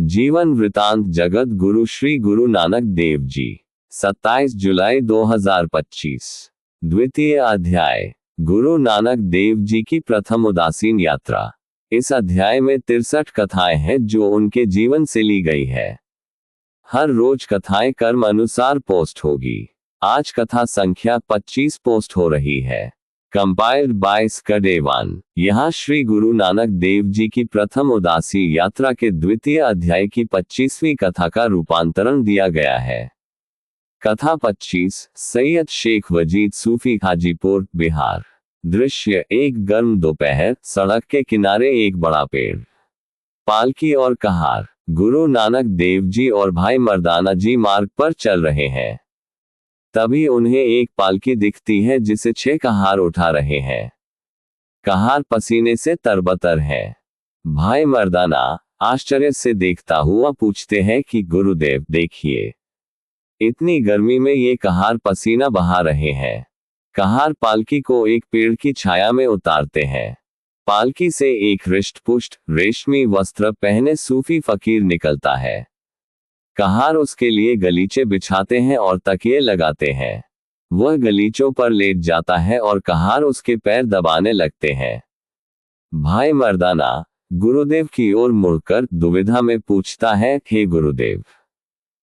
जीवन वृतांत जगत गुरु श्री गुरु नानक देव जी 27 जुलाई 2025। द्वितीय अध्याय गुरु नानक देव जी की प्रथम उदासीन यात्रा। इस अध्याय में 63 कथाएं हैं जो उनके जीवन से ली गई है। हर रोज कथाएं कर्म अनुसार पोस्ट होगी। आज कथा संख्या 25 पोस्ट हो रही है। कंपाइल्ड बाय स्कडेवान। यहाँ श्री गुरु नानक देव जी की प्रथम उदासी यात्रा के द्वितीय अध्याय की 25वीं कथा का रूपांतरण दिया गया है। कथा 25। सैयद शेख वजीद सूफी हाजीपुर बिहार। दृश्य एक गर्म दोपहर, सड़क के किनारे एक बड़ा पेड़, पालकी और कहार। गुरु नानक देव जी और भाई मर्दाना जी मार्ग पर चल रहे हैं। तभी उन्हें एक पालकी दिखती है जिसे 6 कहार उठा रहे हैं। कहार पसीने से तरबतर है। भाई मर्दाना आश्चर्य से देखता हुआ पूछते हैं कि गुरुदेव देखिए, इतनी गर्मी में ये कहार पसीना बहा रहे हैं। कहार पालकी को एक पेड़ की छाया में उतारते हैं। पालकी से एक हृष्टपुष्ट रेशमी वस्त्र पहने सूफी फकीर निकलता है। कहार उसके लिए गलीचे बिछाते हैं और तकिए लगाते हैं। वह गलीचों पर लेट जाता है और कहार उसके पैर दबाने लगते हैं। भाई मर्दाना गुरुदेव की ओर मुड़कर दुविधा में पूछता है, हे गुरुदेव,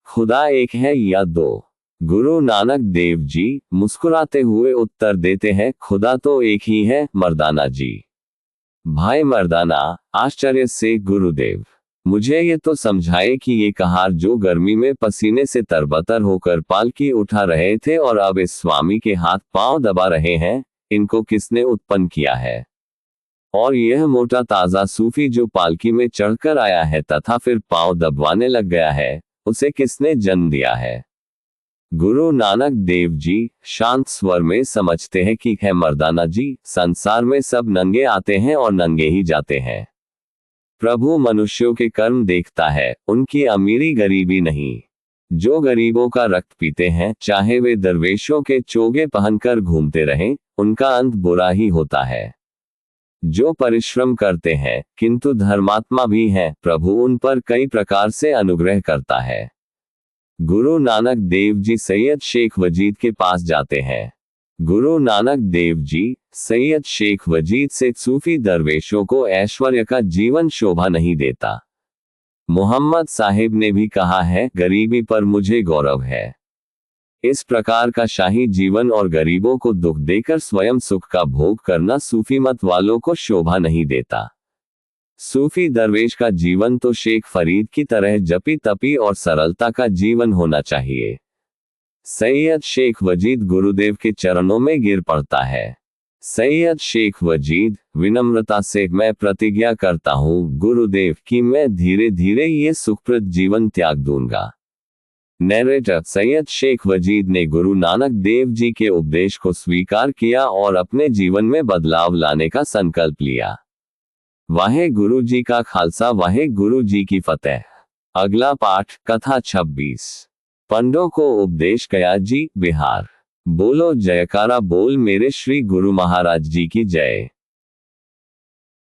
खुदा एक है या दो? गुरु नानक देव जी मुस्कुराते हुए उत्तर देते हैं, खुदा तो एक ही है मर्दाना जी। भाई मर्दाना आश्चर्य से, गुरुदेव मुझे ये तो समझाए कि ये कहार जो गर्मी में पसीने से तरबतर होकर पालकी उठा रहे थे और अब इस स्वामी के हाथ पांव दबा रहे हैं, इनको किसने उत्पन्न किया है? और यह मोटा ताजा सूफी जो पालकी में चढ़कर आया है तथा फिर पांव दबवाने लग गया है, उसे किसने जन्म दिया है? गुरु नानक देव जी शांत स्वर में समझते हैं कि है मर्दाना जी, संसार में सब नंगे आते हैं और नंगे ही जाते हैं। प्रभु मनुष्यों के कर्म देखता है, उनकी अमीरी गरीबी नहीं। जो गरीबों का रक्त पीते हैं, चाहे वे दरवेशों के चोगे पहनकर घूमते रहें, उनका अंत बुरा ही होता है। जो परिश्रम करते हैं किंतु धर्मात्मा भी हैं, प्रभु उन पर कई प्रकार से अनुग्रह करता है। गुरु नानक देव जी सैयद शेख वजीद के पास जाते हैं। गुरु नानक देव जी सैयद शेख वजीद से, सूफी दरवेशों को ऐश्वर्य का जीवन शोभा नहीं देता। मोहम्मद साहिब ने भी कहा है, गरीबी पर मुझे गौरव है। इस प्रकार का शाही जीवन और गरीबों को दुख देकर स्वयं सुख का भोग करना सूफी मत वालों को शोभा नहीं देता। सूफी दरवेश का जीवन तो शेख फरीद की तरह जपी तपी और सरलता का जीवन होना चाहिए। सैयद शेख वजीद गुरुदेव के चरणों में गिर पड़ता है। सैयद शेख वजीद विनम्रता से, मैं प्रतिज्ञा करता हूँ गुरुदेव कि मैं धीरे धीरे ये सुखप्रद जीवन त्याग दूंगा। नैरेटर सैयद शेख वजीद ने गुरु नानक देव जी के उपदेश को स्वीकार किया और अपने जीवन में बदलाव लाने का संकल्प लिया। वाहे गुरु जी का खालसा, वाहे गुरु जी की फतेह। अगला पाठ कथा 26। पंडों को उपदेश कया जी बिहार। बोलो जयकारा बोल मेरे श्री गुरु महाराज जी की जय।